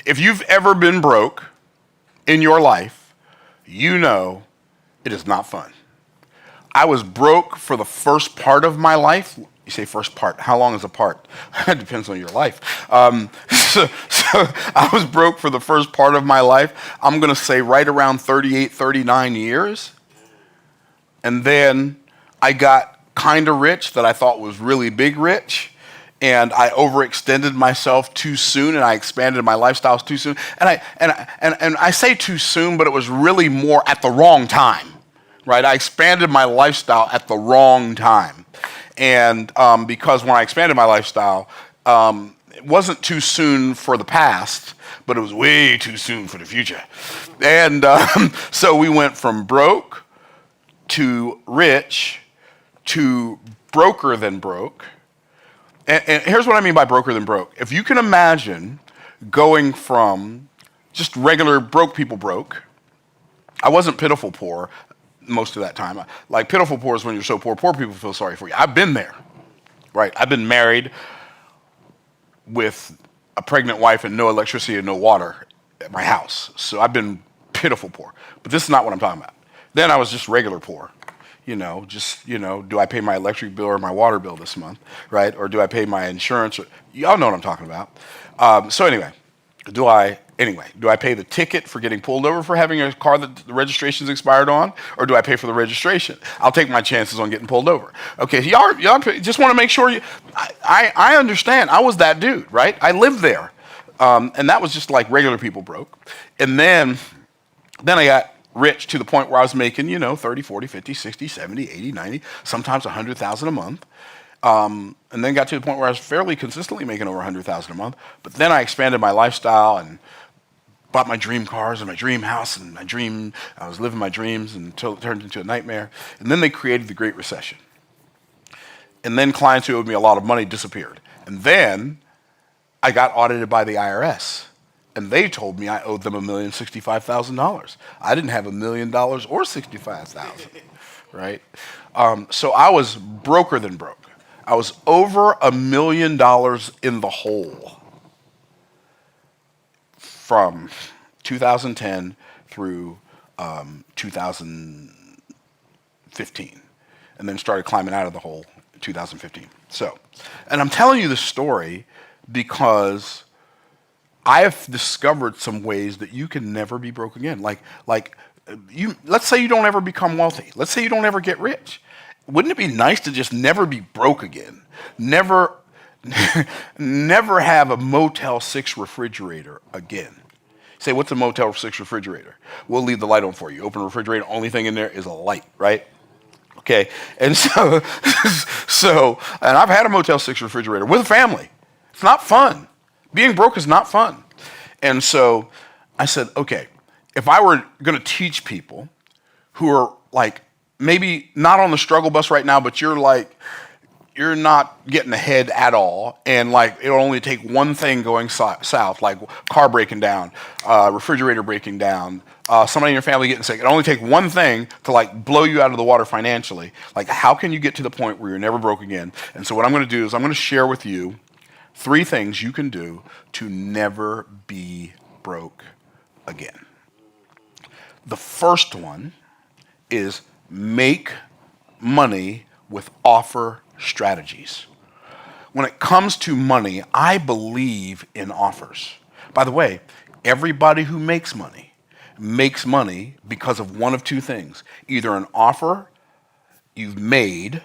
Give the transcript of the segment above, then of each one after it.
If you've ever been broke in your life, you know it is not fun. I was broke for the first part of my life. You say first part. How long is a part? It depends on your life. So I was broke for the first part of my life. I'm going to say right around 38, 39 years. And then I got kind of rich that I thought was really big rich. And I overextended myself too soon, and I expanded my lifestyles too soon. And I say too soon, but it was really more at the wrong time, right? I expanded my lifestyle at the wrong time. And because when I expanded my lifestyle, it wasn't too soon for the past, but it was way too soon for the future. And so we went from broke to rich to broker than broke. And here's what I mean by broker than broke. If you can imagine going from just regular broke people broke, I wasn't pitiful poor most of that time. Like pitiful poor is when you're so poor people feel sorry for you. I've been there, right? I've been married with a pregnant wife and no electricity and no water at my house. So I've been pitiful poor. But this is not what I'm talking about. Then I was just regular poor. Do I pay my electric bill or my water bill this month, right? Or do I pay my insurance? Y'all know what I'm talking about. So anyway, do I pay the ticket for getting pulled over for having a car that the registration's expired on, or do I pay for the registration? I'll take my chances on getting pulled over. Okay, y'all just want to make sure I understand. I was that dude, right? I lived there, and that was just like regular people broke. And then I got rich to the point where I was making, 30, 40, 50, 60, 70, 80, 90, sometimes 100,000 a month. And then got to the point where I was fairly consistently making over 100,000 a month. But then I expanded my lifestyle and bought my dream cars and my dream house and I was living my dreams until it turned into a nightmare. And then they created the Great Recession. And then clients who owed me a lot of money disappeared. And then I got audited by the IRS. And they told me I owed them $1,065,000. I didn't have $1 million or $65,000, right? So I was broker than broke. I was over $1 million in the hole from 2010 through 2015, and then started climbing out of the hole in 2015. So, and I'm telling you this story because I have discovered some ways that you can never be broke again. Let's say you don't ever become wealthy. Let's say you don't ever get rich. Wouldn't it be nice to just never be broke again? Never have a Motel 6 refrigerator again. Say, what's a Motel 6 refrigerator? We'll leave the light on for you. Open a refrigerator, only thing in there is a light, right? Okay, and so, and I've had a Motel 6 refrigerator with a family. It's not fun. Being broke is not fun. And so I said, okay, if I were going to teach people who are like maybe not on the struggle bus right now, but you're not getting ahead at all, and like it'll only take one thing going south, like car breaking down, refrigerator breaking down, somebody in your family getting sick. It'll only take one thing to like blow you out of the water financially. Like, how can you get to the point where you're never broke again? And so what I'm going to do is I'm going to share with you 3 things you can do to never be broke again. The first one is make money with offer strategies. When it comes to money, I believe in offers. By the way, everybody who makes money because of one of 2 things. Either an offer you've made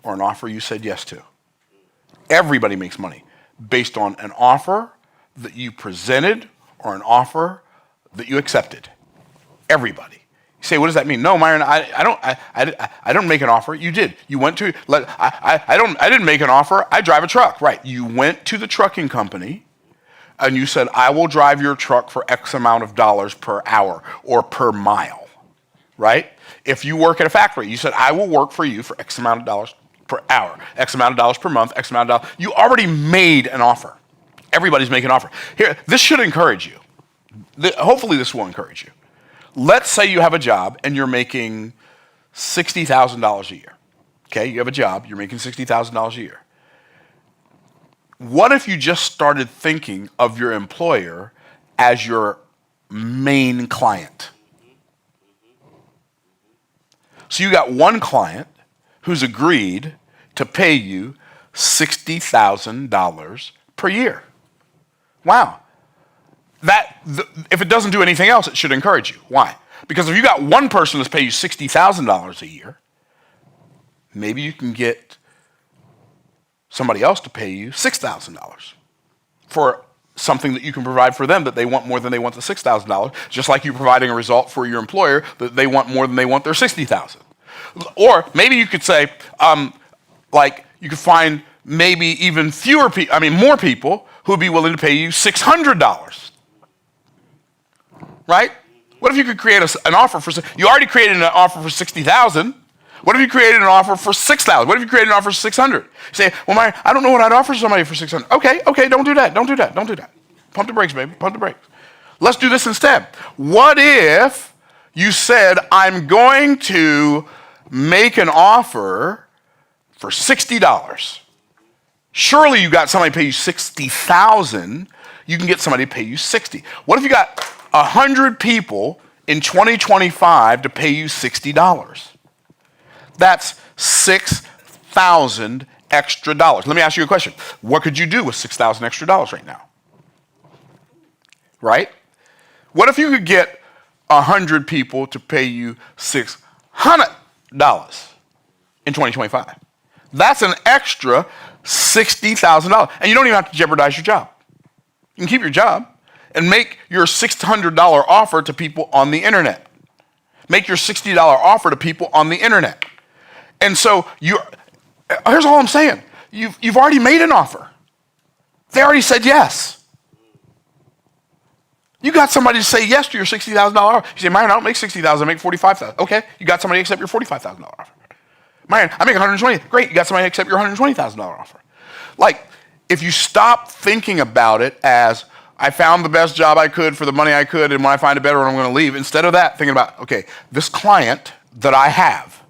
or an offer you said yes to. Everybody makes money based on an offer that you presented or an offer that you accepted. Everybody. You say, what does that mean? No, Myron, I don't make an offer. You did. You went to. I didn't make an offer. I drive a truck. Right. You went to the trucking company, and you said, I will drive your truck for X amount of dollars per hour or per mile. Right. If you work at a factory, you said, I will work for you for X amount of dollars per hour, X amount of dollars per month, X amount of dollars. You already made an offer. Everybody's making an offer. Here, this should encourage you. Hopefully this will encourage you. Let's say you have a job and you're making $60,000 a year. Okay, you have a job, you're making $60,000 a year. What if you just started thinking of your employer as your main client? So you got one client who's agreed to pay you $60,000 per year. Wow. If it doesn't do anything else, it should encourage you. Why? Because if you got one person that's paying you $60,000 a year, maybe you can get somebody else to pay you $6,000 for something that you can provide for them that they want more than they want the $6,000, just like you providing a result for your employer that they want more than they want their $60,000. Or maybe you could say, like you could find maybe even more people who would be willing to pay you $600. Right? What if you could create an offer you already created an offer for $60,000. What if you created an offer for $6,000? What if you created an offer for $600? You say, well, I don't know what I'd offer somebody for $600. Okay, don't do that. Don't do that. Pump the brakes, baby. Pump the brakes. Let's do this instead. What if you said, I'm going to make an offer for $60? Surely you got somebody to pay you $60,000. You can get somebody to pay you $60. What if you got 100 people in 2025 to pay you $60? That's $6,000 extra dollars. Let me ask you a question. What could you do with $6,000 extra dollars right now? Right? What if you could get 100 people to pay you $600 in 2025? That's an extra $60,000. And you don't even have to jeopardize your job. You can keep your job and make your $600 offer to people on the internet. Make your $60 offer to people on the internet. And so here's all I'm saying. You've already made an offer. They already said yes. You got somebody to say yes to your $60,000 offer. You say, Myron, I don't make $60,000, I make $45,000. Okay, you got somebody to accept your $45,000 offer. Myron, I make $120,000. Great, you got somebody to accept your $120,000 offer. Like, if you stop thinking about it as, I found the best job I could for the money I could, and when I find a better one, I'm going to leave. Instead of that, thinking about, okay, this client that I have,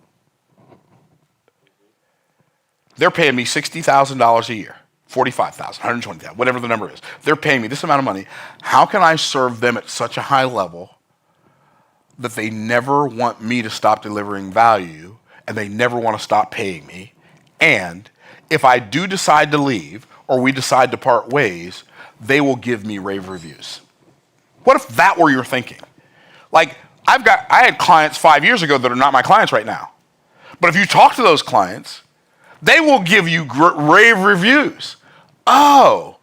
they're paying me $60,000 a year, $45,000, $120,000, whatever the number is. They're paying me this amount of money. How can I serve them at such a high level that they never want me to stop delivering value and they never want to stop paying me? And if I do decide to leave or we decide to part ways, they will give me rave reviews. What if that were your thinking? Like, I had clients 5 years ago that are not my clients right now. But if you talk to those clients, they will give you rave reviews. Oh,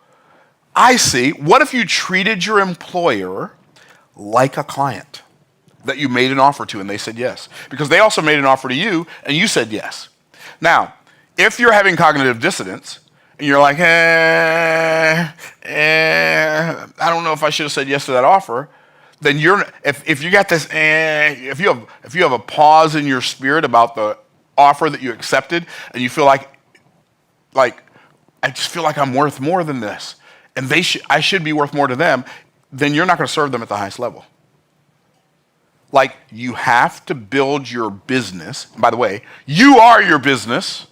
I see. What if you treated your employer like a client that you made an offer to and they said yes? Because they also made an offer to you and you said yes. Now, if you're having cognitive dissonance and you're like, I don't know if I should have said yes to that offer, then if you got this, if you have a pause in your spirit about the offer that you accepted, and you feel like I just feel like I'm worth more than this, and I should be worth more to them, then you're not going to serve them at the highest level. Like, you have to build your business. By the way, you are your business.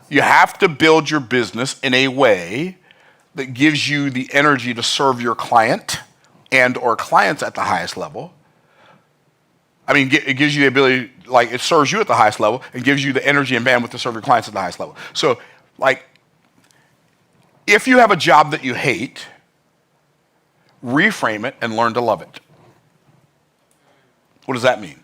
You have to build your business in a way that gives you the energy to serve your client and or clients at the highest level. I mean, it gives you the ability, like, it serves you at the highest level and gives you the energy and bandwidth to serve your clients at the highest level. So, like, if you have a job that you hate, reframe it and learn to love it. What does that mean?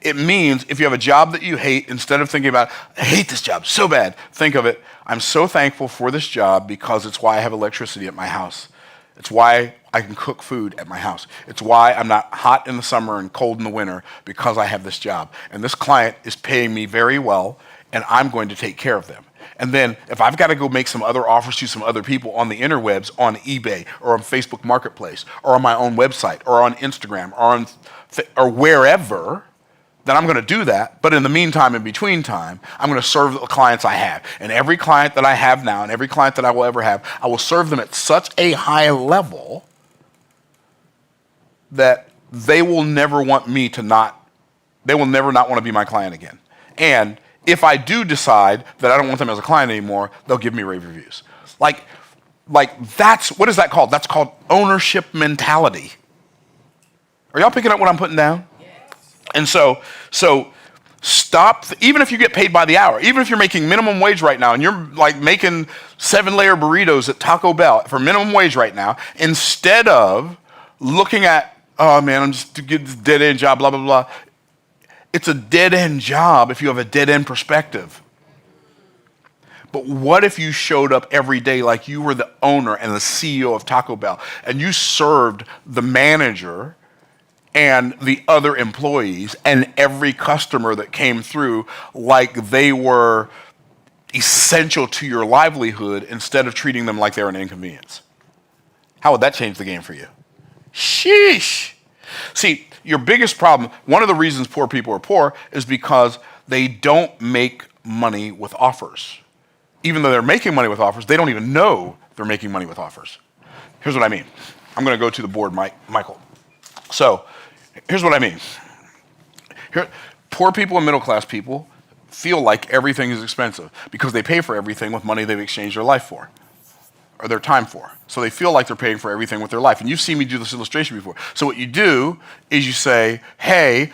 It means if you have a job that you hate, instead of thinking about, I hate this job so bad, think of it, I'm so thankful for this job because it's why I have electricity at my house. It's why I can cook food at my house. It's why I'm not hot in the summer and cold in the winter, because I have this job. And this client is paying me very well, and I'm going to take care of them. And then if I've got to go make some other offers to some other people on the interwebs, on eBay or on Facebook Marketplace or on my own website or on Instagram or wherever, then I'm going to do that. But in the meantime, in between time, I'm going to serve the clients I have. And every client that I have now and every client that I will ever have, I will serve them at such a high level that they will never want me to they will never not want to be my client again. And if I do decide that I don't want them as a client anymore, they'll give me rave reviews. Like, Like what is that called? That's called ownership mentality. Are y'all picking up what I'm putting down? And so stop, even if you get paid by the hour, even if you're making minimum wage right now and you're like making 7-layer burritos at Taco Bell for minimum wage right now, instead of looking at, oh man, I'm just to get this dead end job, blah, blah, blah. It's a dead end job if you have a dead end perspective. But what if you showed up every day like you were the owner and the CEO of Taco Bell and you served the manager and the other employees and every customer that came through like they were essential to your livelihood instead of treating them like they're an inconvenience? How would that change the game for you? Sheesh. See, your biggest problem, one of the reasons poor people are poor is because they don't make money with offers. Even though they're making money with offers, they don't even know they're making money with offers. Here's what I mean. I'm going to go to the board, Michael. So here's what I mean. Poor people and middle-class people feel like everything is expensive because they pay for everything with money they've exchanged their life for or their time for. So they feel like they're paying for everything with their life. And you've seen me do this illustration before. So what you do is you say, hey,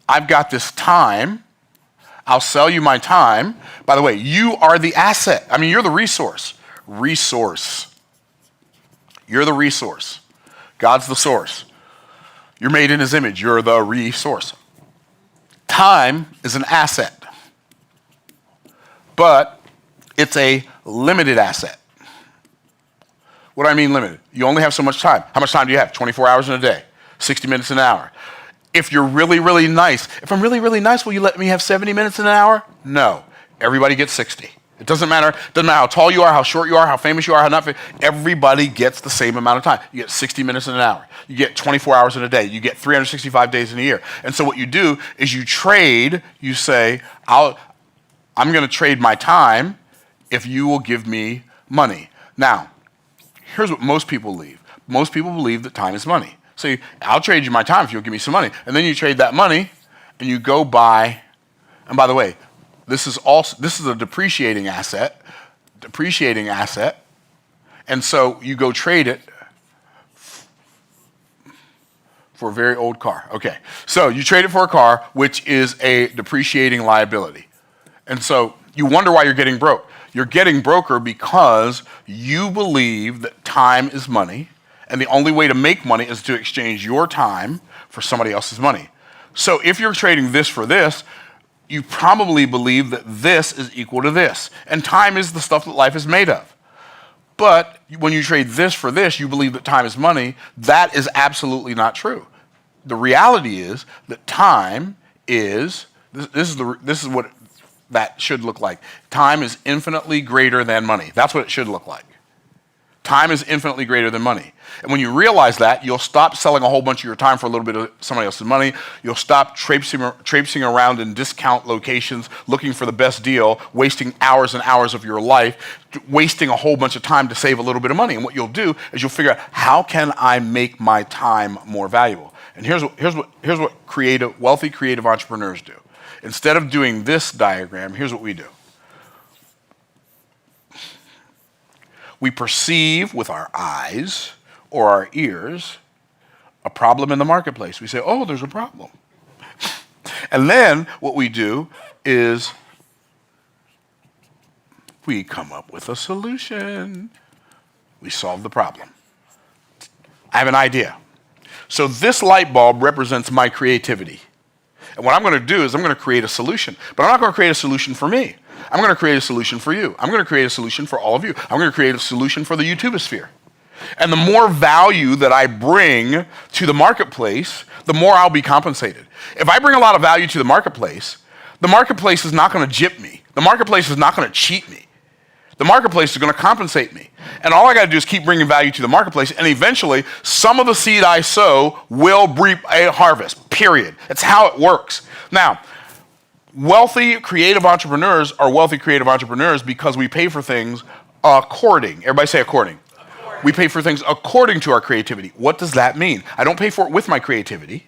I've got this time. I'll sell you my time. By the way, you are the asset. I mean, you're the resource. You're the resource. God's the source. You're made in his image. You're the resource. Time is an asset, but it's a limited asset. What do I mean limited? You only have so much time. How much time do you have? 24 hours in a day, 60 minutes an hour. If you're really, really nice, if I'm really, really nice, will you let me have 70 minutes in an hour? No. Everybody gets 60. It doesn't matter. It doesn't matter how tall you are, how short you are, how famous you are, how not famous. Everybody gets the same amount of time. You get 60 minutes in an hour. You get 24 hours in a day. You get 365 days in a year. And so what you do is you trade. You say, I'm going to trade my time if you will give me money. Now, here's what most people believe. Most people believe that time is money. So I'll trade you my time if you'll give me some money. And then you trade that money and you go buy, and by the way, this is a depreciating asset. And so you go trade it for a very old car. Okay. So you trade it for a car, which is a depreciating liability. And so you wonder why you're getting broke. You're getting broker because you believe that time is money. And the only way to make money is to exchange your time for somebody else's money. So if you're trading this for this, you probably believe that this is equal to this. And time is the stuff that life is made of. But when you trade this for this, you believe that time is money. That is absolutely not true. The reality is that time is, this is what that should look like. Time is infinitely greater than money. That's what it should look like. Time is infinitely greater than money. And when you realize that, you'll stop selling a whole bunch of your time for a little bit of somebody else's money. You'll stop traipsing around in discount locations looking for the best deal, wasting hours and hours of your life, wasting a whole bunch of time to save a little bit of money. And what you'll do is you'll figure out, how can I make my time more valuable? And here's what wealthy creative entrepreneurs do. Instead of doing this diagram, here's what we do. We perceive with our eyes or our ears a problem in the marketplace. We say, oh, there's a problem. And then what we do is we come up with a solution. We solve the problem. I have an idea. So this light bulb represents my creativity. And what I'm going to do is I'm going to create a solution. But I'm not going to create a solution for me. I'm going to create a solution for you. I'm going to create a solution for all of you. I'm going to create a solution for the YouTubeosphere. And the more value that I bring to the marketplace, the more I'll be compensated. If I bring a lot of value to the marketplace is not going to gyp me. The marketplace is not going to cheat me. The marketplace is going to compensate me. And all I got to do is keep bringing value to the marketplace, and eventually some of the seed I sow will reap a harvest, period. That's how it works. Now, wealthy creative entrepreneurs are wealthy creative entrepreneurs because we pay for things according. Everybody say according. We pay for things according to our creativity. What does that mean? I don't pay for it with my creativity.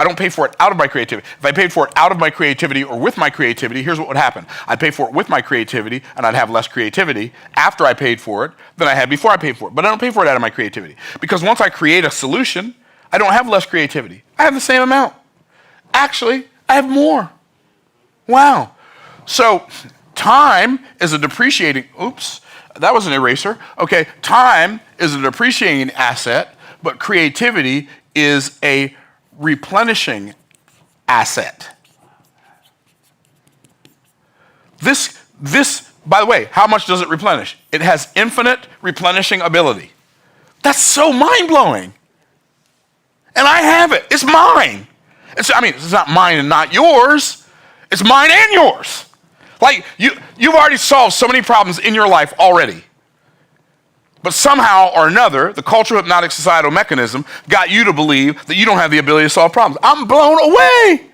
I don't pay for it out of my creativity. If I paid for it out of my creativity or with my creativity, here's what would happen. I'd pay for it with my creativity, and I'd have less creativity after I paid for it than I had before I paid for it. But I don't pay for it out of my creativity. Because once I create a solution, I don't have less creativity. I have the same amount. Actually, I have more. Wow. So time is a depreciating, oops, that was an eraser. Okay, time is a depreciating asset, but creativity is a replenishing asset. This, by the way, how much does it replenish? It has infinite replenishing ability. That's so mind-blowing. And I have it. It's mine. It's not mine and not yours. It's mine and yours. Like, you've already solved so many problems in your life already. But somehow or another, the cultural hypnotic societal mechanism got you to believe that you don't have the ability to solve problems. I'm blown away.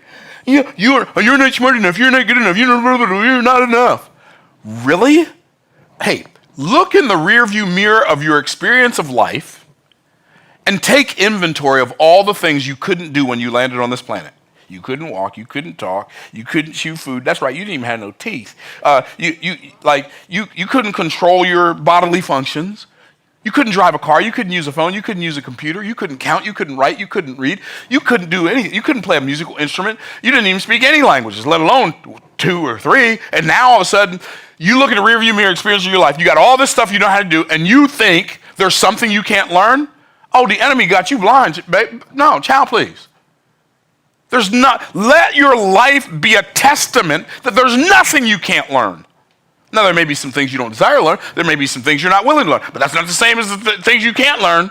You're not smart enough. You're not good enough. You're not enough. Really? Hey, look in the rearview mirror of your experience of life and take inventory of all the things you couldn't do when you landed on this planet. You couldn't walk, you couldn't talk, you couldn't chew food. That's right, you didn't even have no teeth. You couldn't control your bodily functions. You couldn't drive a car, you couldn't use a phone, you couldn't use a computer, you couldn't count, you couldn't write, you couldn't read, you couldn't do anything. You couldn't play a musical instrument. You didn't even speak any languages, let alone 2 or 3. And now all of a sudden, you look at the rearview mirror experience of your life. You got all this stuff you know how to do, and you think there's something you can't learn? Oh, the enemy got you blind, babe. No, child, please. There's not, let your life be a testament that there's nothing you can't learn. Now, there may be some things you don't desire to learn. There may be some things you're not willing to learn. But that's not the same as the things you can't learn.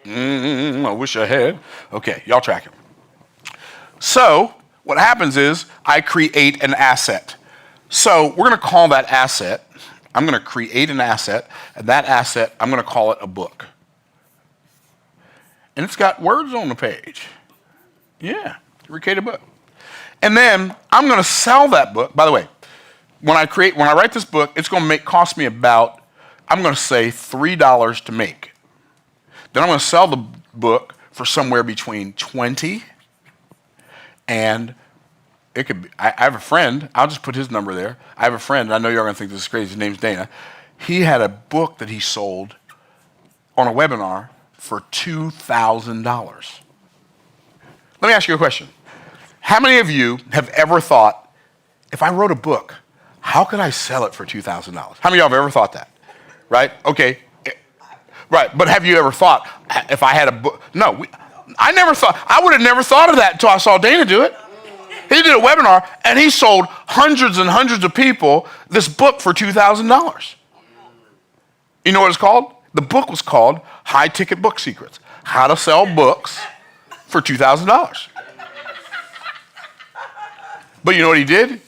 I wish I had. Okay, y'all tracking. So, what happens is I create an asset. So, we're going to call that asset, I'm going to create an asset, and that asset, I'm going to call it a book. And it's got words on the page. Yeah, create a book. And then I'm going to sell that book. By the way, when I write this book, it's going to cost me about, I'm going to say $3 to make. Then I'm going to sell the book for somewhere between 20 and it could be, I have a friend, I'll just put his number there. I have a friend, I know you're going to think this is crazy, his name's Dana. He had a book that he sold on a webinar for $2,000. Let me ask you a question. How many of you have ever thought, if I wrote a book, how could I sell it for $2,000? How many of y'all have ever thought that? Right? Okay. Right. But have you ever thought, if I had a book? No. I never thought. I would have never thought of that until I saw Dana do it. He did a webinar, and he sold hundreds and hundreds of people this book for $2,000. You know what it's called? The book was called High Ticket Book Secrets. How to Sell Books for $2,000. But you know what he did?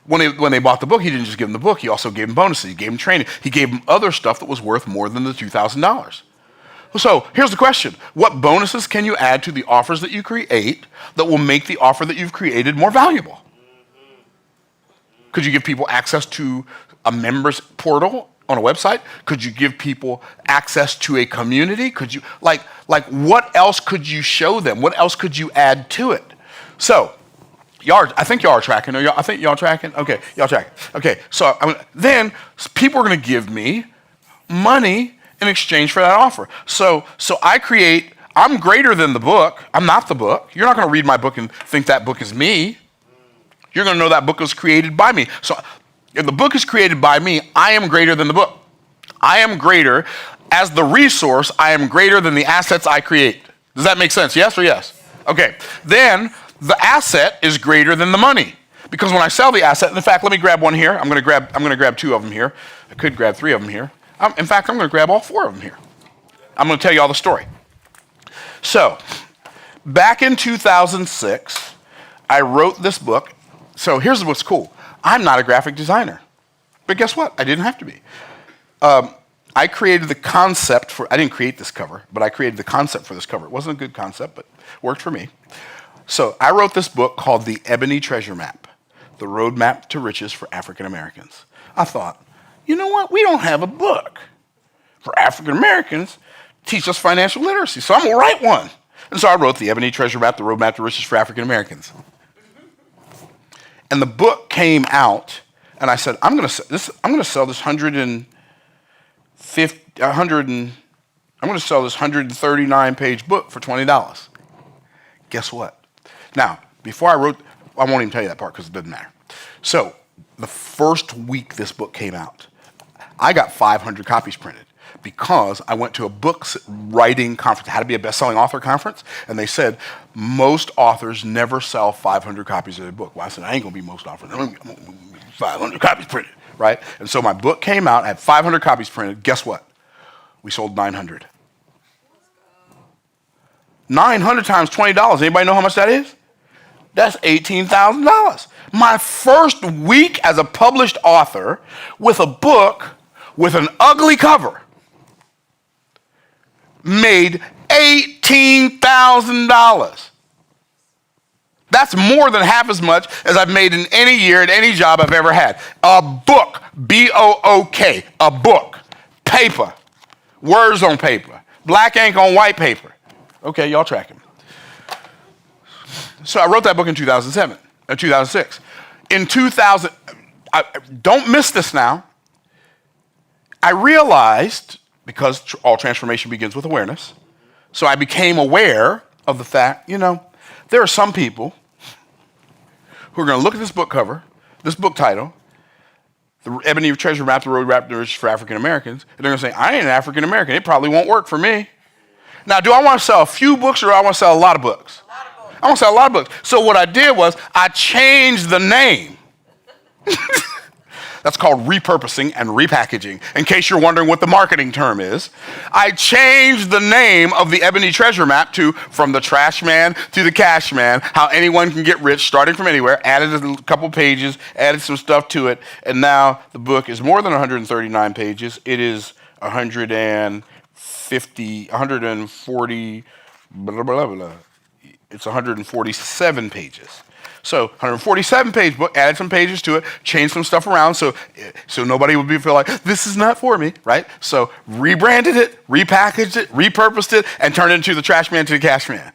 When they bought the book, he didn't just give them the book. He also gave them bonuses. He gave them training. He gave them other stuff that was worth more than the $2,000. So here's the question. What bonuses can you add to the offers that you create that will make the offer that you've created more valuable? Could you give people access to a members portal on a website? Could you give people access to a community? Could you, like what else could you show them? What else could you add to it? So, I think y'all are tracking. I think y'all tracking? Okay, y'all tracking. Okay, so then people are going to give me money in exchange for that offer. So I'm greater than the book. I'm not the book. You're not going to read my book and think that book is me. You're going to know that book was created by me. So if the book is created by me, I am greater than the book. I am greater. As the resource, I am greater than the assets I create. Does that make sense? Yes or yes? Okay. Then the asset is greater than the money. Because when I sell the asset, in fact, let me grab one here. I'm going to grab 2 of them here. I could grab 3 of them here. In fact, I'm going to grab all 4 of them here. I'm going to tell you all the story. So, back in 2006, I wrote this book. So here's what's cool. I'm not a graphic designer. But guess what? I didn't have to be. I created the concept I didn't create this cover, but I created the concept for this cover. It wasn't a good concept, but worked for me. So I wrote this book called The Ebony Treasure Map, The Roadmap to Riches for African Americans. I thought, you know what? We don't have a book for African Americans to teach us financial literacy, so I'm going to write one. And so I wrote the Ebony Treasure Map, the Roadmap to Riches for African Americans. And the book came out, and I said, I'm going to sell this 139-page book for $20. Guess what? Now, before I wrote, I won't even tell you that part because it doesn't matter. So the first week this book came out, I got 500 copies printed because I went to a book writing conference. It had to be a best-selling author conference, and they said most authors never sell 500 copies of their book. Well, I said, I ain't going to be most authors. I'm going to 500 copies printed, right? And so my book came out, I had 500 copies printed. Guess what? We sold 900. 900 times $20. Anybody know how much that is? That's $18,000. My first week as a published author with a book with an ugly cover made $18,000. That's more than half as much as I've made in any year at any job I've ever had. A book, B-O-O-K, a book, paper, words on paper, black ink on white paper. Okay, y'all tracking. So I wrote that book in 2006. In 2000, don't miss this now. I realized, because all transformation begins with awareness, so I became aware of the fact, there are some people who are going to look at this book cover, this book title, the Ebony Treasure Map, the Roadmap to Riches for African Americans, and they're going to say, I ain't an African American. It probably won't work for me. Now, do I want to sell a few books or do I want to sell a lot of books? I want to sell a lot of books. So what I did was I changed the name. That's called repurposing and repackaging. In case you're wondering what the marketing term is, I changed the name of the Ebony Treasure Map to from the trash man to the cash man, how anyone can get rich starting from anywhere, added a couple pages, added some stuff to it, and now the book is more than 139 pages. It is 140, blah, blah, blah, blah. It's 147 pages. So 147-page book, added some pages to it, changed some stuff around so nobody would feel like, this is not for me, right? So rebranded it, repackaged it, repurposed it, and turned it into the trash man to the cash man.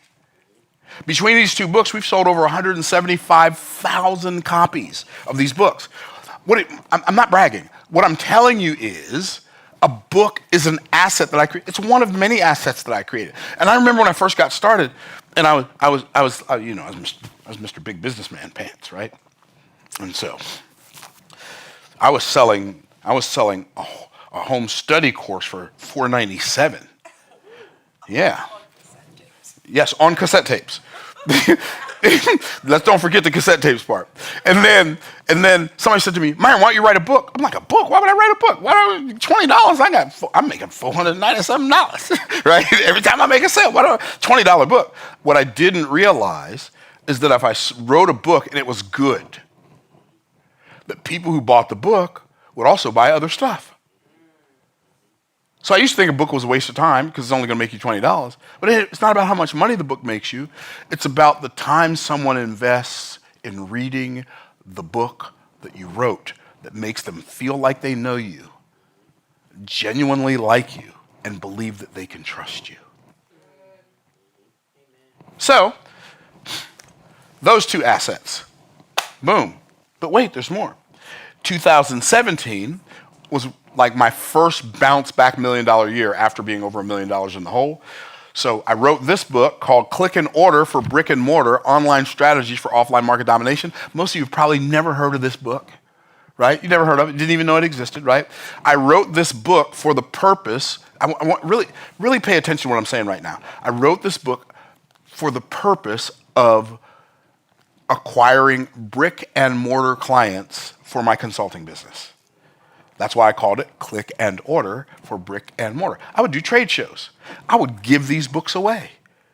Between these two books, we've sold over 175,000 copies of these books. I'm not bragging. What I'm telling you is a book is an asset that I create. It's one of many assets that I created. And I remember when I first got started, and I was Mr. Big Businessman Pants, right? And so I was selling a home study course for $497. Yeah. Yes, on cassette tapes. Let's don't forget the cassette tapes part. And then somebody said to me, Myron, why don't you write a book? I'm like, a book? Why would I write a book? $20? I'm making $497, right? Every time I make a sale, what a $20 book. What I didn't realize is that if I wrote a book and it was good, that people who bought the book would also buy other stuff. So I used to think a book was a waste of time because it's only going to make you $20. But it's not about how much money the book makes you. It's about the time someone invests in reading the book that you wrote that makes them feel like they know you, genuinely like you, and believe that they can trust you. So, those two assets. Boom. But wait, there's more. 2017 was like my first bounce back $1 million year after being over $1 million in the hole. So I wrote this book called Click and Order for Brick and Mortar, Online Strategies for Offline Market Domination. Most of you have probably never heard of this book, right? You never heard of it, didn't even know it existed, right? I wrote this book for the purpose, I want really pay attention to what I'm saying right now. I wrote this book for the purpose of acquiring brick and mortar clients for my consulting business. That's why I called it Click and Order for Brick and Mortar. I would do trade shows. I would give these books away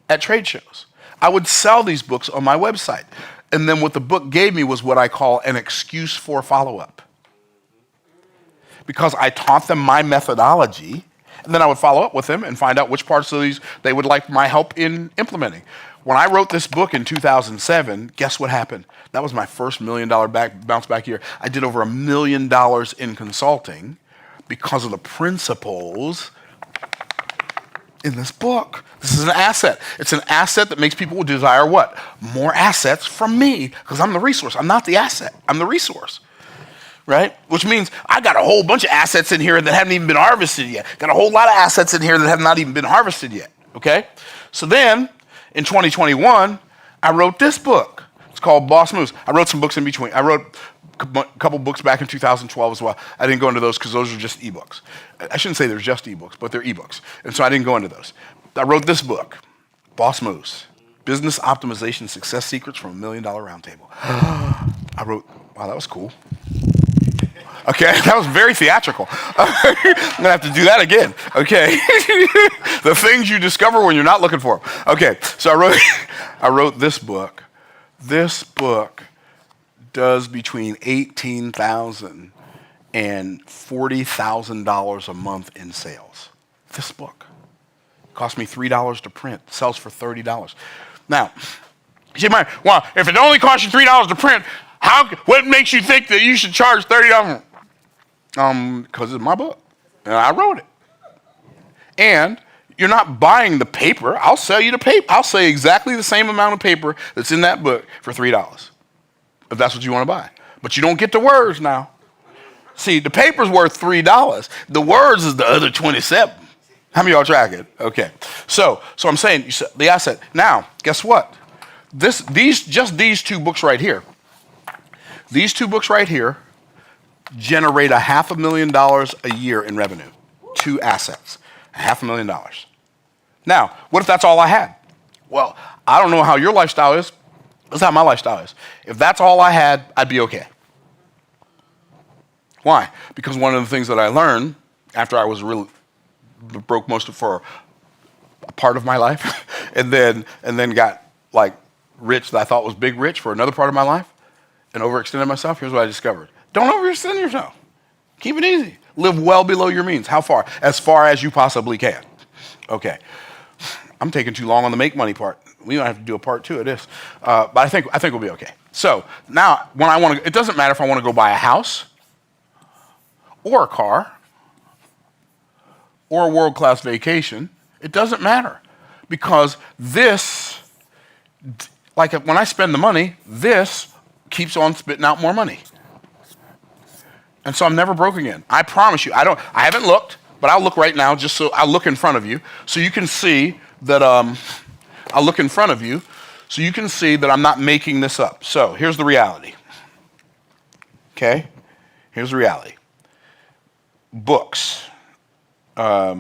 at trade shows. I would sell these books on my website. And then what the book gave me was what I call an excuse for follow-up. Because I taught them my methodology, and then I would follow up with them and find out which parts of these they would like my help in implementing. When I wrote this book in 2007, guess what happened? That was my first $1 million bounce back year. I did over $1 million in consulting because of the principles in this book. This is an asset. It's an asset that makes people desire what? More assets from me, because I'm the resource. I'm not the asset. I'm the resource, right? Which means I got a whole bunch of assets in here that haven't even been harvested yet. Got a whole lot of assets in here that have not even been harvested yet, okay? So then, in 2021, I wrote this book. It's called B.O.S.S Moves. I wrote some books in between. I wrote a couple books back in 2012 as well. I didn't go into those because those are just ebooks. I shouldn't say they're just ebooks, but they're ebooks. And so I didn't go into those. I wrote this book, B.O.S.S Moves, Business Optimization Success Secrets from $1 Million Roundtable. I wrote, wow, that was cool. Okay, that was very theatrical. I'm gonna have to do that again. Okay, the things you discover when you're not looking for them. Okay, so I wrote this book. This book does between $18,000 and $40,000 a month in sales. This book cost me $3 to print. Sells for $30. Now, you say, well, if it only costs you $3 to print, what makes you think that you should charge $30? Because it's my book, and I wrote it. And you're not buying the paper. I'll sell you the paper. I'll sell you exactly the same amount of paper that's in that book for $3, if that's what you want to buy. But you don't get the words now. See, the paper's worth $3. The words is the other 27. How many of y'all track it? Okay. So I'm saying the asset. Now, guess what? These two books right here. These two books right here generate $500,000 a year in revenue. Two assets, $500,000. Now, what if that's all I had? Well, I don't know how your lifestyle is. That's how my lifestyle is. If that's all I had, I'd be okay. Why? Because one of the things that I learned after I was really broke for a part of my life, and then got like rich that I thought was big rich for another part of my life, and overextended myself. Here's what I discovered: don't overextend yourself. Keep it easy. Live well below your means. How far? As far as you possibly can. Okay. I'm taking too long on the make money part. We don't have to do a part two of this, but I think we'll be okay. So now, when I want to, it doesn't matter if I want to go buy a house, or a car, or a world-class vacation. It doesn't matter, because this, like when I spend the money, this keeps on spitting out more money. And so I'm never broke again. I promise you. I haven't looked, but I'll look right now, just so I'll look in front of you, so you can see that. I'll look in front of you, so you can see that I'm not making this up. So here's the reality. Okay, here's the reality. Books. How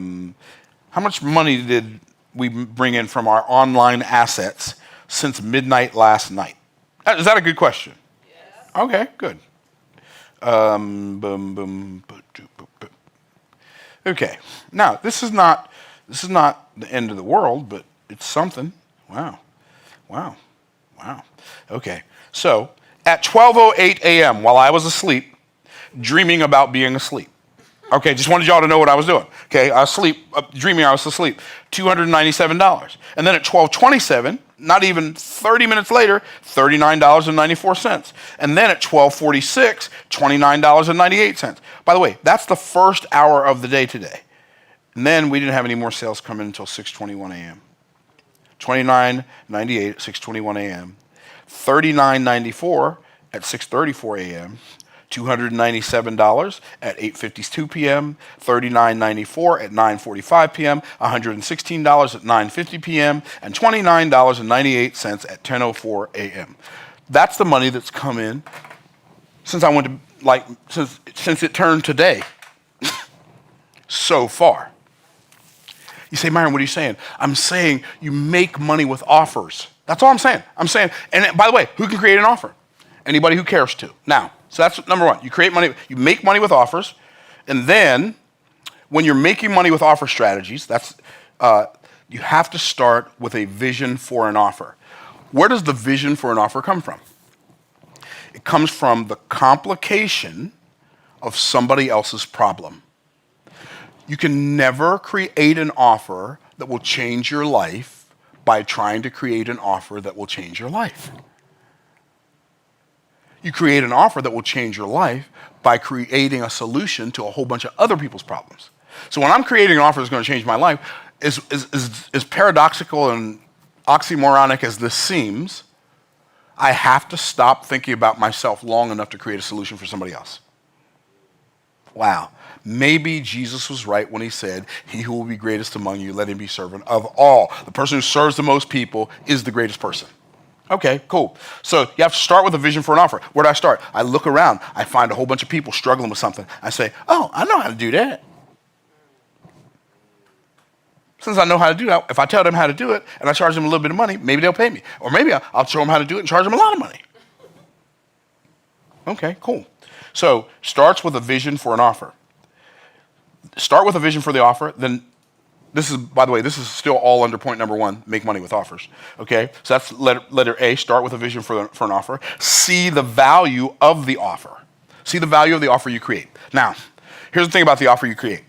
much money did we bring in from our online assets since midnight last night? Is that a good question? Yes. Okay, good. Okay. Now, this is not the end of the world, but it's something. Wow. Okay. So, at 12:08 a.m., while I was asleep, dreaming about being asleep. Okay, just wanted y'all to know what I was doing. Okay, I was asleep, dreaming I was asleep. $297. And then at 12:27, not even 30 minutes later, $39.94. And then at 12:46, $29.98. By the way, that's the first hour of the day today. And then we didn't have any more sales come in until 6:21 a.m. $29.98 at 6:21 a.m. $39.94 at 6:34 a.m. $297 at 8:52 p.m., $39.94 at 9:45 p.m., $116 at 9:50 p.m., and $29.98 at 10:04 a.m. That's the money that's come in since I went to, since it turned today. So far. You say, Myron, what are you saying? I'm saying you make money with offers. That's all I'm saying. I'm saying, and by the way, who can create an offer? Anybody who cares to. Now, so that's number one. You create money, you make money with offers, and then when you're making money with offer strategies, that's you have to start with a vision for an offer. Where does the vision for an offer come from? It comes from the complication of somebody else's problem. You can never create an offer that will change your life by trying to create an offer that will change your life. You create an offer that will change your life by creating a solution to a whole bunch of other people's problems. So when I'm creating an offer that's going to change my life, as paradoxical and oxymoronic as this seems, I have to stop thinking about myself long enough to create a solution for somebody else. Wow. Maybe Jesus was right when he said, he who will be greatest among you, let him be servant of all. The person who serves the most people is the greatest person. Okay, cool. So you have to start with a vision for an offer. Where do I start? I look around. I find a whole bunch of people struggling with something. I say, oh, I know how to do that. Since I know how to do that, if I tell them how to do it and I charge them a little bit of money, maybe they'll pay me. Or maybe I'll show them how to do it and charge them a lot of money. Okay, cool. So starts with a vision for an offer. Start with a vision for the offer. Then this is, by the way, this is still all under point number 1, make money with offers. Okay, so that's letter A, start with a vision for an offer. See the value of the offer. See the value of the offer you create. Now, here's the thing about the offer you create.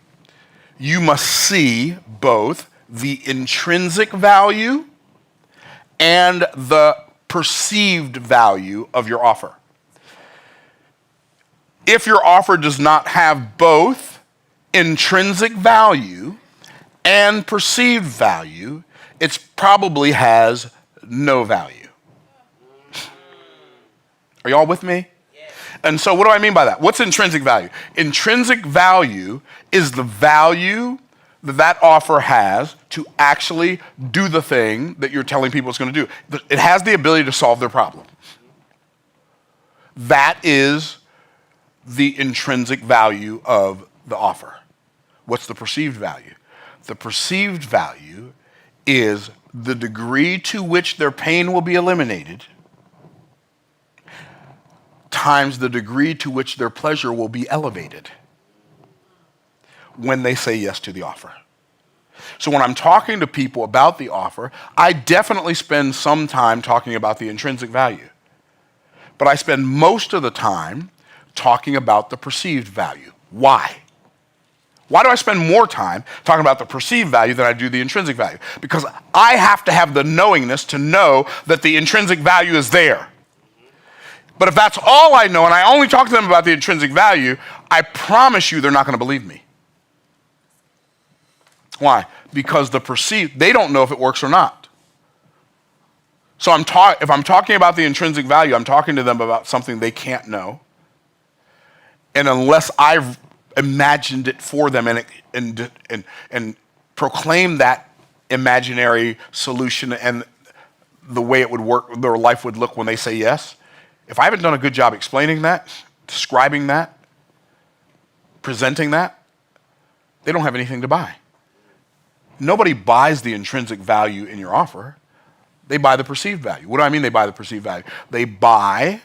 You must see both the intrinsic value and the perceived value of your offer. If your offer does not have both intrinsic value and perceived value, it probably has no value. Are y'all with me? And so what do I mean by that? What's intrinsic value? Intrinsic value is the value that that offer has to actually do the thing that you're telling people it's going to do. It has the ability to solve their problem. That is the intrinsic value of the offer. What's the perceived value? The perceived value is the degree to which their pain will be eliminated times the degree to which their pleasure will be elevated when they say yes to the offer. So when I'm talking to people about the offer, I definitely spend some time talking about the intrinsic value. But I spend most of the time talking about the perceived value. Why? Why do I spend more time talking about the perceived value than I do the intrinsic value? Because I have to have the knowingness to know that the intrinsic value is there. But if that's all I know and I only talk to them about the intrinsic value, I promise you they're not going to believe me. Why? Because the perceived, they don't know if it works or not. So if I'm talking about the intrinsic value, I'm talking to them about something they can't know. And unless I've imagined it for them and proclaimed that imaginary solution and the way it would work, their life would look when they say yes, if I haven't done a good job explaining that, describing that, presenting that, they don't have anything to buy. Nobody buys the intrinsic value in your offer. They buy the perceived value. What do I mean they buy the perceived value? They buy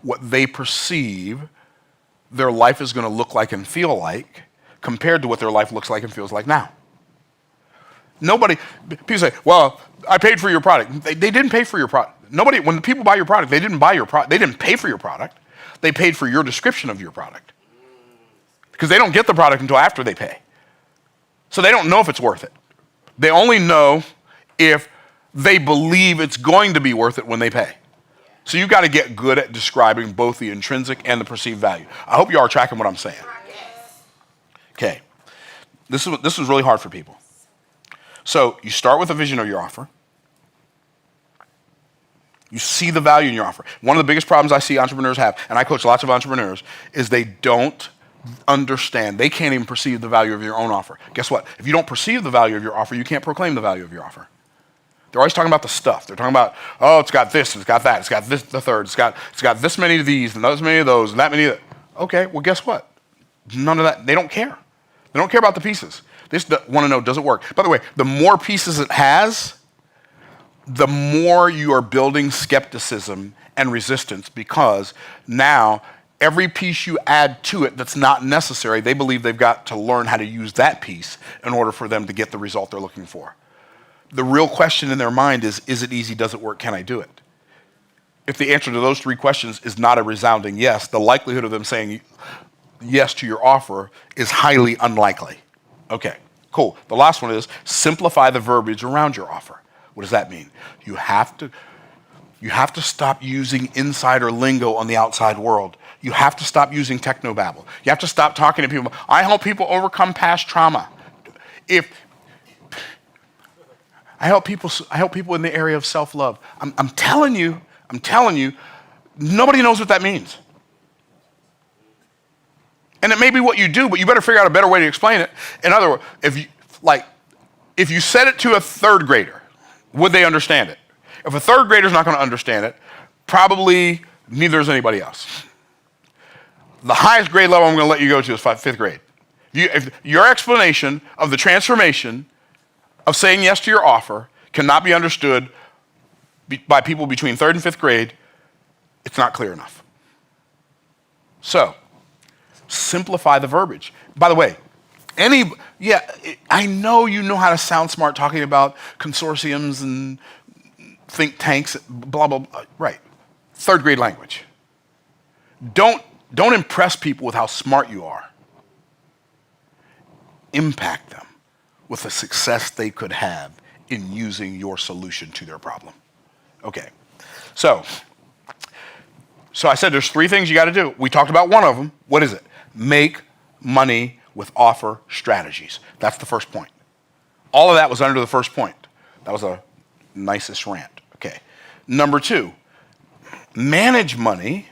what they perceive their life is going to look like and feel like compared to what their life looks like and feels like now. People say, well, I paid for your product. They didn't pay for your product. When people buy your product, they didn't buy your product. They didn't pay for your product. They paid for your description of your product. Because they don't get the product until after they pay. So they don't know if it's worth it. They only know if they believe it's going to be worth it when they pay. So you've got to get good at describing both the intrinsic and the perceived value. I hope you are tracking what I'm saying. Okay. This is really hard for people. So you start with a vision of your offer. You see the value in your offer. One of the biggest problems I see entrepreneurs have, and I coach lots of entrepreneurs, is they don't understand. They can't even perceive the value of your own offer. Guess what? If you don't perceive the value of your offer, you can't proclaim the value of your offer. They're always talking about the stuff. They're talking about, oh, it's got this, it's got that, it's got this, the third, it's got this many of these, and those many of those, and that many of that. Okay, well, guess what? None of that. They don't care. They don't care about the pieces. They just want to know, does it work? By the way, the more pieces it has, the more you are building skepticism and resistance, because now every piece you add to it that's not necessary, they believe they've got to learn how to use that piece in order for them to get the result they're looking for. The real question in their mind is it easy, does it work, can I do it? If the answer to those three questions is not a resounding yes, the likelihood of them saying yes to your offer is highly unlikely. Okay, cool. The last one is simplify the verbiage around your offer. What does that mean? You have to stop using insider lingo on the outside world. You have to stop using technobabble. You have to stop talking to people. I help people overcome past trauma. I help people in the area of self-love. I'm telling you, nobody knows what that means. And it may be what you do, but you better figure out a better way to explain it. In other words, if you said it to a third grader, would they understand it? If a third grader's not going to understand it, probably neither is anybody else. The highest grade level I'm going to let you go to is fifth grade. If your explanation of the transformation of saying yes to your offer cannot be understood by people between third and fifth grade, it's not clear enough. So, simplify the verbiage. By the way, I know you know how to sound smart talking about consortiums and think tanks, blah, blah, blah. Right. Third grade language. Don't impress people with how smart you are. Impact them with the success they could have in using your solution to their problem. Okay. So I said there's 3 things you got to do. We talked about one of them. What is it? Make money with offer strategies. That's the first point. All of that was under the first point. That was a nicest rant. Okay. Number 2, manage money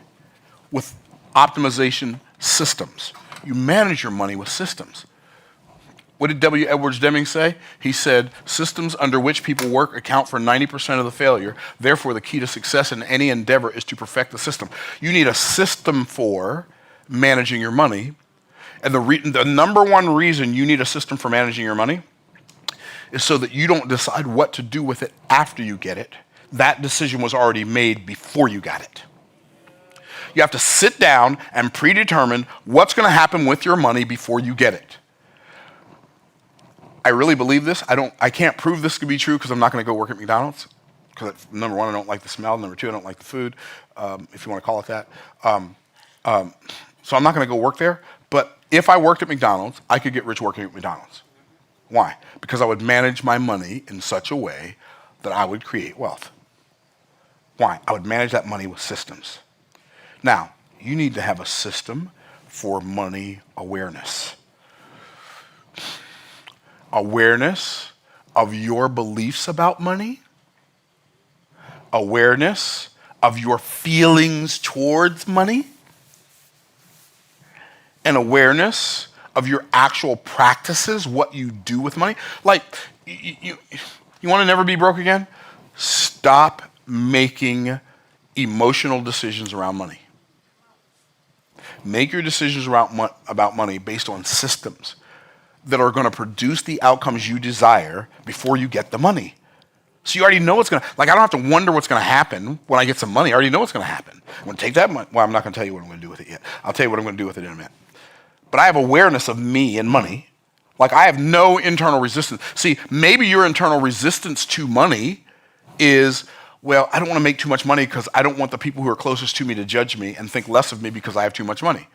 with optimization systems. You manage your money with systems. What did W. Edwards Deming say? He said, systems under which people work account for 90% of the failure. Therefore, the key to success in any endeavor is to perfect the system. You need a system for managing your money. And the number one reason you need a system for managing your money is so that you don't decide what to do with it after you get it. That decision was already made before you got it. You have to sit down and predetermine what's going to happen with your money before you get it. I really believe this. I can't prove this to be true because I'm not going to go work at McDonald's. Because number 1, I don't like the smell. Number 2, I don't like the food, if you want to call it that. So I'm not going to go work there. But if I worked at McDonald's, I could get rich working at McDonald's. Why? Because I would manage my money in such a way that I would create wealth. Why? I would manage that money with systems. Now, you need to have a system for money awareness. Awareness of your beliefs about money. Awareness of your feelings towards money. And awareness of your actual practices, what you do with money. Like, you want to never be broke again? Stop making emotional decisions around money. Make your decisions about money based on systems that are going to produce the outcomes you desire before you get the money. So you already know what's going to, I don't have to wonder what's going to happen when I get some money. I already know what's going to happen. I'm going to take that money. Well, I'm not going to tell you what I'm going to do with it yet. I'll tell you what I'm going to do with it in a minute. But I have awareness of me and money. I have no internal resistance. See, maybe your internal resistance to money is, well, I don't want to make too much money because I don't want the people who are closest to me to judge me and think less of me because I have too much money.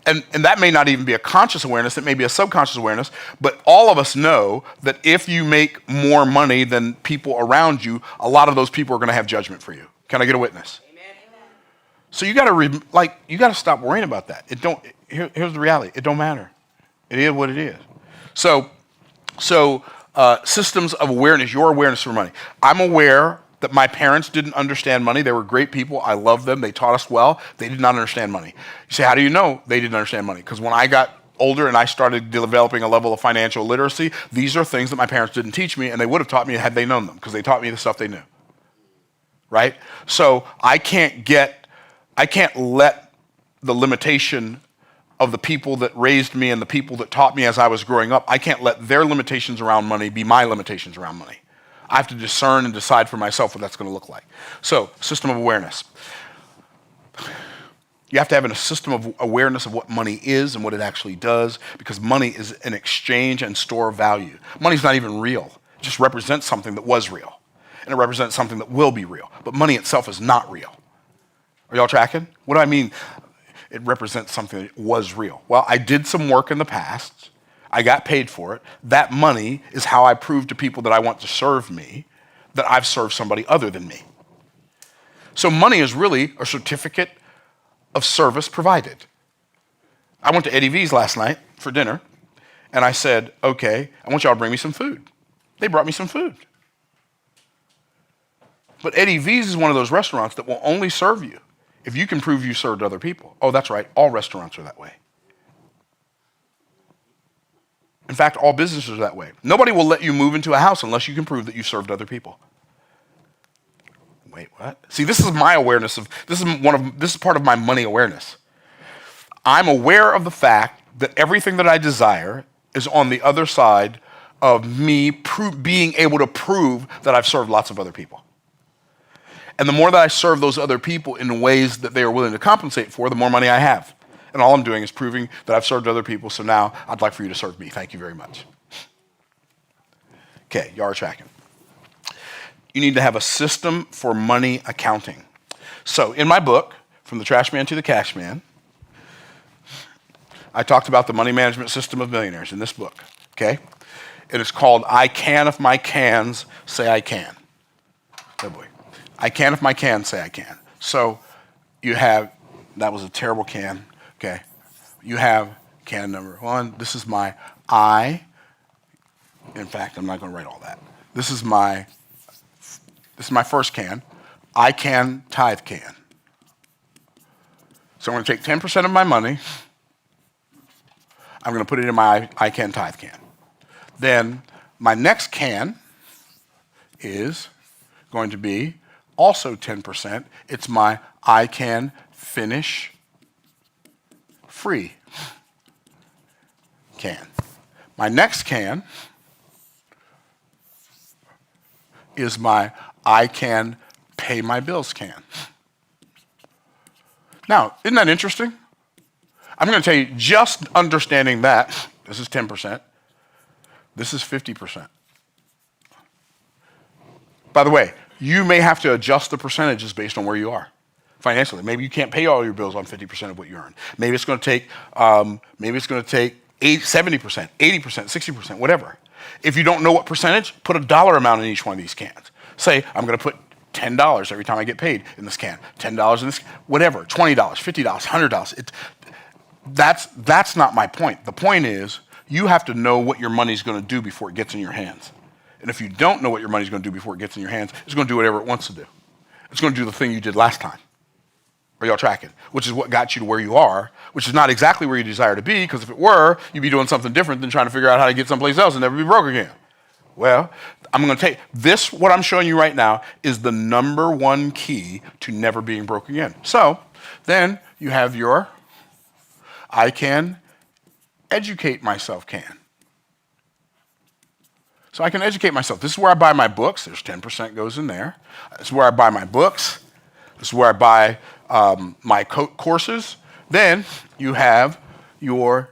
And that may not even be a conscious awareness, it may be a subconscious awareness, but all of us know that if you make more money than people around you, a lot of those people are going to have judgment for you. Can I get a witness? Amen. So you got to stop worrying about that. Here's the reality. It don't matter. It is what it is. So systems of awareness, your awareness for money. I'm aware that my parents didn't understand money. They were great people. I love them. They taught us well. They did not understand money. You say, how do you know they didn't understand money? Because when I got older and I started developing a level of financial literacy, these are things that my parents didn't teach me, and they would have taught me had they known them, because they taught me the stuff they knew. Right? So I can't let the limitation of the people that raised me and the people that taught me as I was growing up, I can't let their limitations around money be my limitations around money. I have to discern and decide for myself what that's going to look like. So, system of awareness. You have to have a system of awareness of what money is and what it actually does, because money is an exchange and store of value. Money's not even real. It just represents something that was real. And it represents something that will be real. But money itself is not real. Are y'all tracking? What do I mean? It represents something that was real. Well, I did some work in the past. I got paid for it. That money is how I prove to people that I want to serve me that I've served somebody other than me. So money is really a certificate of service provided. I went to Eddie V's last night for dinner, and I said, okay, I want y'all to bring me some food. They brought me some food. But Eddie V's is one of those restaurants that will only serve you if you can prove you served other people. Oh, that's right. All restaurants are that way. In fact, all businesses are that way. Nobody will let you move into a house unless you can prove that you served other people. Wait, what? See, this is my awareness of this is part of my money awareness. I'm aware of the fact that everything that I desire is on the other side of me being able to prove that I've served lots of other people. And the more that I serve those other people in ways that they are willing to compensate for, the more money I have. And all I'm doing is proving that I've served other people, so now I'd like for you to serve me. Thank you very much. Okay, y'all are tracking. You need to have a system for money accounting. So in my book, From the Trash Man to the Cash Man, I talked about the money management system of millionaires in this book, okay? It is called I Can If My Cans Say I Can. Oh boy. I can if my cans say I can. So you have, that was a terrible can, okay? You have can number one. This is my in fact, I'm not gonna write all that. This is my first can. I can tithe can. So I'm gonna take 10% of my money. I'm gonna put it in my I can tithe can. Then my next can is going to be also 10%. It's my I can finish free can. My next can is my I can pay my bills can. Now, isn't that interesting? I'm going to tell you, just understanding that, this is 10%, this is 50%. By the way, you may have to adjust the percentages based on where you are financially. Maybe you can't pay all your bills on 50% of what you earn. Maybe it's going to take 70%, 80%, 60%, whatever. If you don't know what percentage, put a dollar amount in each one of these cans. Say, I'm going to put $10 every time I get paid in this can, $10 in this, whatever, $20, $50, $100. That's not my point. The point is, you have to know what your money's going to do before it gets in your hands. And if you don't know what your money's going to do before it gets in your hands, it's going to do whatever it wants to do. It's going to do the thing you did last time. Are y'all tracking? Which is what got you to where you are, which is not exactly where you desire to be, because if it were, you'd be doing something different than trying to figure out how to get someplace else and never be broke again. Well, I'm going to take this, what I'm showing you right now, is the number one key to never being broke again. So then you have your I can educate myself can. So I can educate myself. This is where I buy my books. There's 10% goes in there. This is where I buy my books. This is where I buy my courses. Then you have your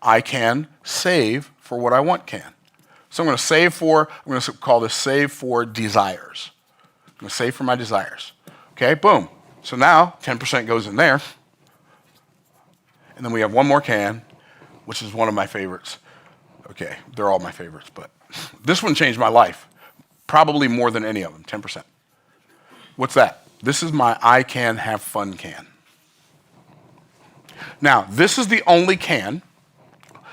I can save for what I want can. So I'm going to call this save for desires. I'm going to save for my desires. Okay, boom. So now 10% goes in there. And then we have one more can, which is one of my favorites. Okay, they're all my favorites, but this one changed my life. Probably more than any of them, 10%. What's that? This is my I can have fun can. Now, this is the only can.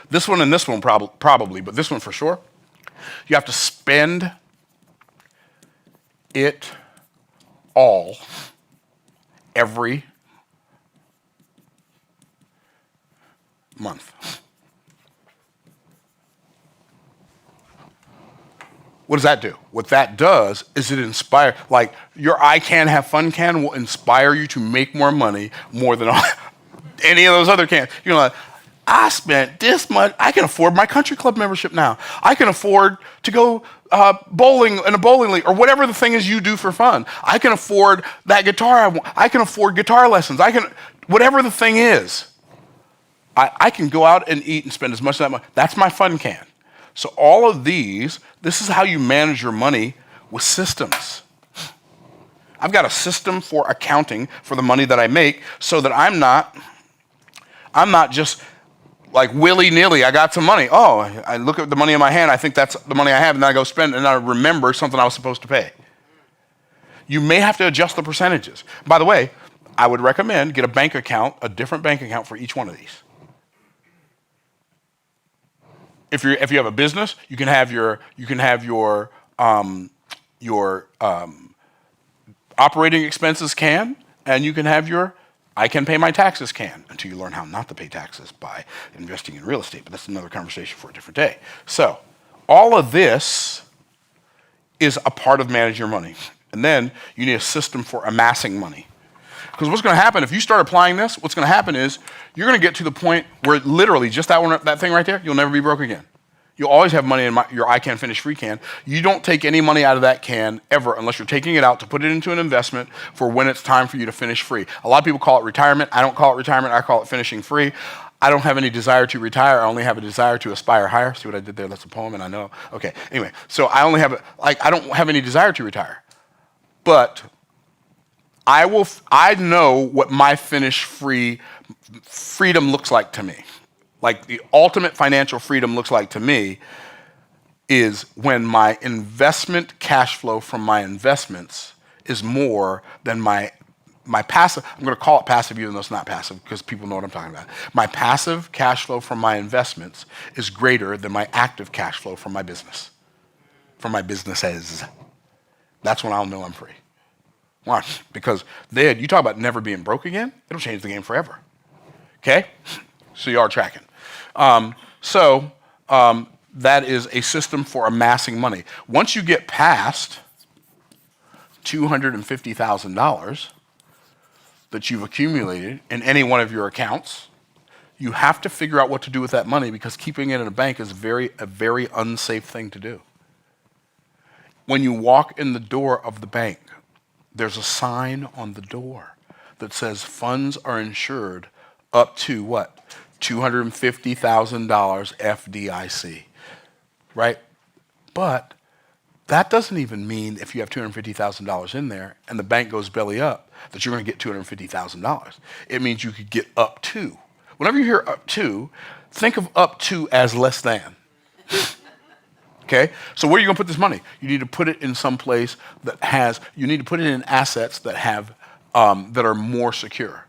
This one and this one probably, but this one for sure. You have to spend it all every month. What does that do? What that does is it inspires, like your I Can Have Fun can will inspire you to make more money more than any of those other cans. You're like, I spent this much, I can afford my country club membership now. I can afford to go bowling in a bowling league or whatever the thing is you do for fun. I can afford that guitar I want. I can afford guitar lessons. Whatever the thing is, I can go out and eat and spend as much of that money. That's my fun can. So all of these, this is how you manage your money with systems. I've got a system for accounting for the money that I make so that I'm not just like willy-nilly, I got some money. Oh, I look at the money in my hand, I think that's the money I have, and then I go spend it, and I remember something I was supposed to pay. You may have to adjust the percentages. By the way, I would recommend get a bank account, a different bank account for each one of these. If you have a business, you can have your your operating expenses can, and you can have your I can pay my taxes can, until you learn how not to pay taxes by investing in real estate. But that's another conversation for a different day. So all of this is a part of managing your money. And then you need a system for amassing money. Because what's going to happen if you start applying this, what's going to happen is you're going to get to the point where literally just that thing right there, you'll never be broke again. You'll always have money in your I can finish free can. You don't take any money out of that can ever unless you're taking it out to put it into an investment for when it's time for you to finish free. A lot of people call it retirement. I don't call it retirement. I call it finishing free. I don't have any desire to retire. I only have a desire to aspire higher. See what I did there? That's a poem, and I know. Okay, anyway, so I don't have any desire to retire. But I know what my finish free freedom looks like to me. Like the ultimate financial freedom looks like to me is when my investment cash flow from my investments is more than my passive. I'm going to call it passive even though it's not passive because people know what I'm talking about. My passive cash flow from my investments is greater than my active cash flow from my business, from my businesses. That's when I'll know I'm free. Why? Because then you talk about never being broke again, it'll change the game forever. Okay? So you are tracking. That is a system for amassing money. Once you get past $250,000 that you've accumulated in any one of your accounts, you have to figure out what to do with that money because keeping it in a bank is a very unsafe thing to do. When you walk in the door of the bank, there's a sign on the door that says funds are insured up to what? $250,000 FDIC, right? But that doesn't even mean if you have $250,000 in there and the bank goes belly up that you're going to get $250,000. It means you could get up to. Whenever you hear up to, think of up to as less than. Okay? So where are you going to put this money? You need to put it in some place you need to put it in assets that are more secure.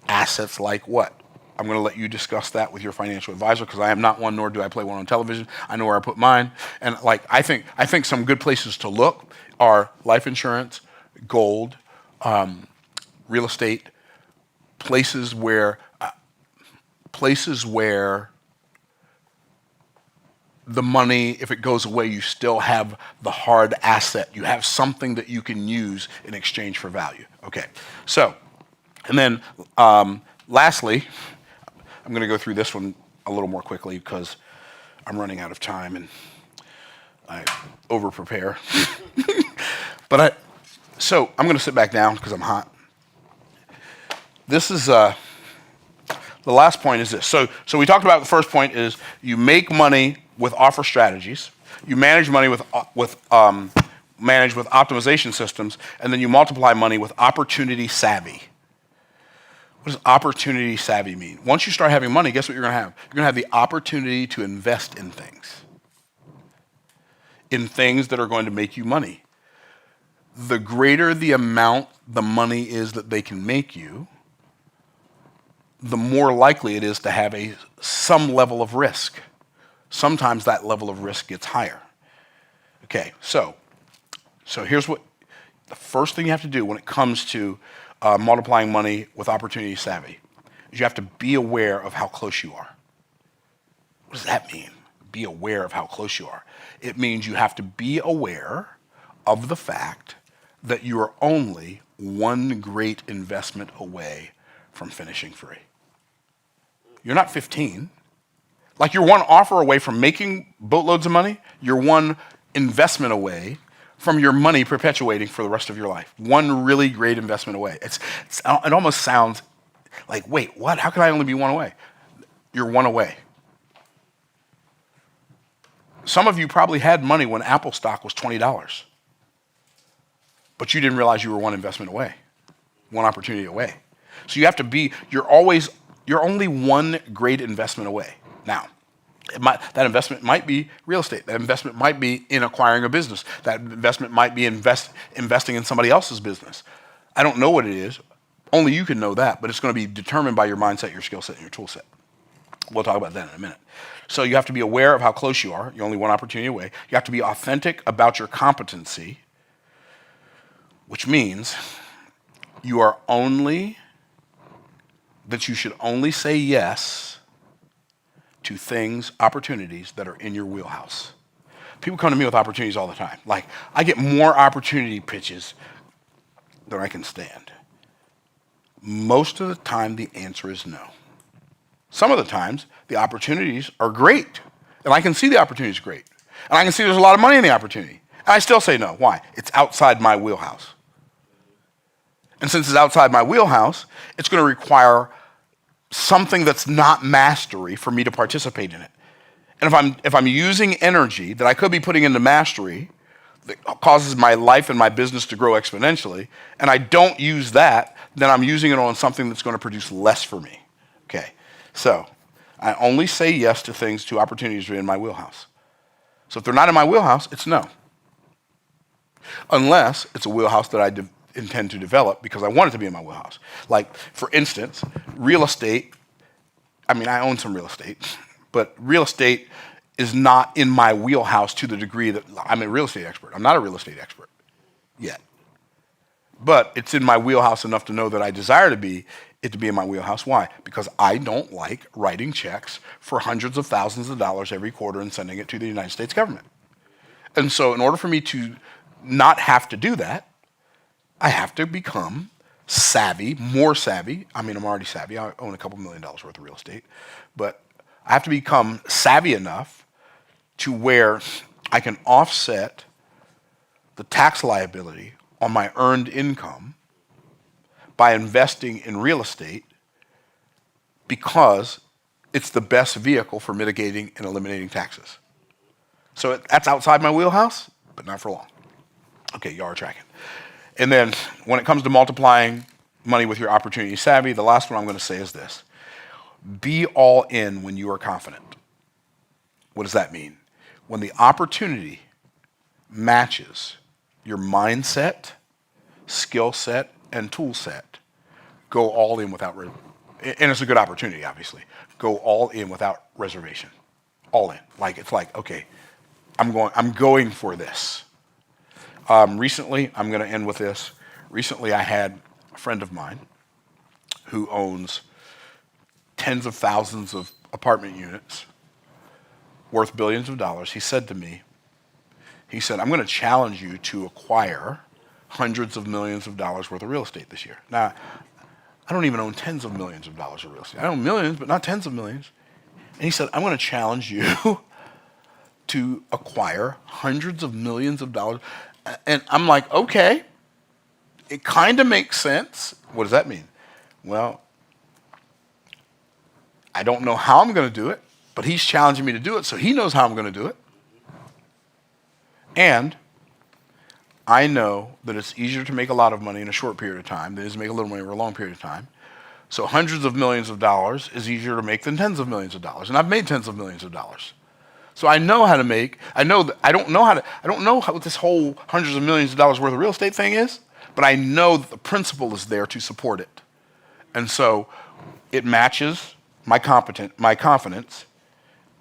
Assets like what? I'm going to let you discuss that with your financial advisor because I am not one, nor do I play one on television. I know where I put mine. And I think some good places to look are life insurance, gold, real estate, places where the money, if it goes away, you still have the hard asset. You have something that you can use in exchange for value. Okay, so, and then lastly, I'm going to go through this one a little more quickly because I'm running out of time and I over-prepare. So I'm going to sit back down because I'm hot. This is, the last point is this. So we talked about the first point is you make money with offer strategies, you manage money with optimization systems, and then you multiply money with opportunity savvy. What does opportunity savvy mean? Once you start having money, guess what you're going to have? You're going to have the opportunity to invest in things that are going to make you money. The greater the amount the money is that they can make you, the more likely it is to have some level of risk. Sometimes that level of risk gets higher. Okay, so here's what the first thing you have to do when it comes to multiplying money with opportunity savvy is you have to be aware of how close you are. What does that mean? Be aware of how close you are. It means you have to be aware of the fact that you are only one great investment away from finishing free. You're not 15. Like you're one offer away from making boatloads of money. You're one investment away from your money perpetuating for the rest of your life. One really great investment away. It almost sounds like, wait, what? How can I only be one away? You're one away. Some of you probably had money when Apple stock was $20, but you didn't realize you were one investment away, one opportunity away. So you have to you're only one great investment away. Now, that investment might be real estate. That investment might be in acquiring a business. That investment might be investing in somebody else's business. I don't know what it is. Only you can know that, but it's going to be determined by your mindset, your skill set, and your tool set. We'll talk about that in a minute. So you have to be aware of how close you are. You're only one opportunity away. You have to be authentic about your competency, which means you should only say yes to things, opportunities that are in your wheelhouse. People come to me with opportunities all the time. Like, I get more opportunity pitches than I can stand. Most of the time, the answer is no. Some of the times, the opportunities are great, and I can see the opportunity is great. And I can see there's a lot of money in the opportunity. And I still say no. Why? It's outside my wheelhouse. And since it's outside my wheelhouse, it's going to require something that's not mastery for me to participate in it. And if I'm using energy that I could be putting into mastery that causes my life and my business to grow exponentially, and I don't use that, then I'm using it on something that's going to produce less for me. Okay, so I only say yes to things, to opportunities that are in my wheelhouse. So if they're not in my wheelhouse, it's no. Unless it's a wheelhouse that I intend to develop because I want it to be in my wheelhouse. Like, for instance, real estate. I mean, I own some real estate, but real estate is not in my wheelhouse to the degree that I'm a real estate expert. I'm not a real estate expert yet. But it's in my wheelhouse enough to know that I desire it to be in my wheelhouse. Why? Because I don't like writing checks for hundreds of thousands of dollars every quarter and sending it to the United States government. And so in order for me to not have to do that, I have to become savvy, more savvy. I mean, I'm already savvy. I own a couple $1 million worth of real estate. But I have to become savvy enough to where I can offset the tax liability on my earned income by investing in real estate because it's the best vehicle for mitigating and eliminating taxes. So that's outside my wheelhouse, but not for long. Okay, y'all are tracking. And then when it comes to multiplying money with your opportunity savvy, the last one I'm going to say is this. Be all in when you are confident. What does that mean? When the opportunity matches your mindset, skill set, and tool set, go all in without, and it's a good opportunity, obviously. Go all in without reservation. All in. Like, it's like, okay, I'm going for this. Recently, I'm going to end with this. Recently, I had a friend of mine who owns tens of thousands of apartment units worth billions of dollars. He said to me, I'm going to challenge you to acquire hundreds of millions of dollars worth of real estate this year. Now, I don't even own tens of millions of dollars of real estate. I own millions, but not tens of millions. And he said, I'm going to challenge you to acquire hundreds of millions of dollars. And I'm like, okay, it kind of makes sense. What does that mean? Well, I don't know how I'm going to do it, but he's challenging me to do it, so he knows how I'm going to do it. And I know that it's easier to make a lot of money in a short period of time than it is to make a little money over a long period of time. So hundreds of millions of dollars is easier to make than tens of millions of dollars. And I've made tens of millions of dollars. So I know how to make, I don't know how this whole hundreds of millions of dollars worth of real estate thing is, but I know that the principle is there to support it. And so it matches my confidence.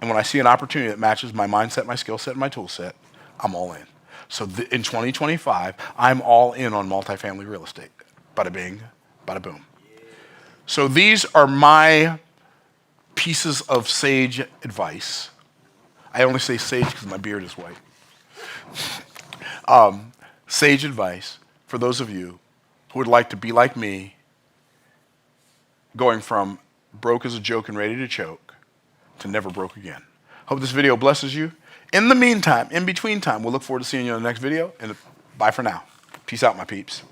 And when I see an opportunity that matches my mindset, my skill set, and my tool set, I'm all in. So in 2025, I'm all in on multifamily real estate. Bada bing, bada boom. So these are my pieces of sage advice. I only say sage because my beard is white. Sage advice for those of you who would like to be like me, going from broke as a joke and ready to choke to never broke again. Hope this video blesses you. In the meantime, in between time, we'll look forward to seeing you in the next video. And bye for now. Peace out, my peeps.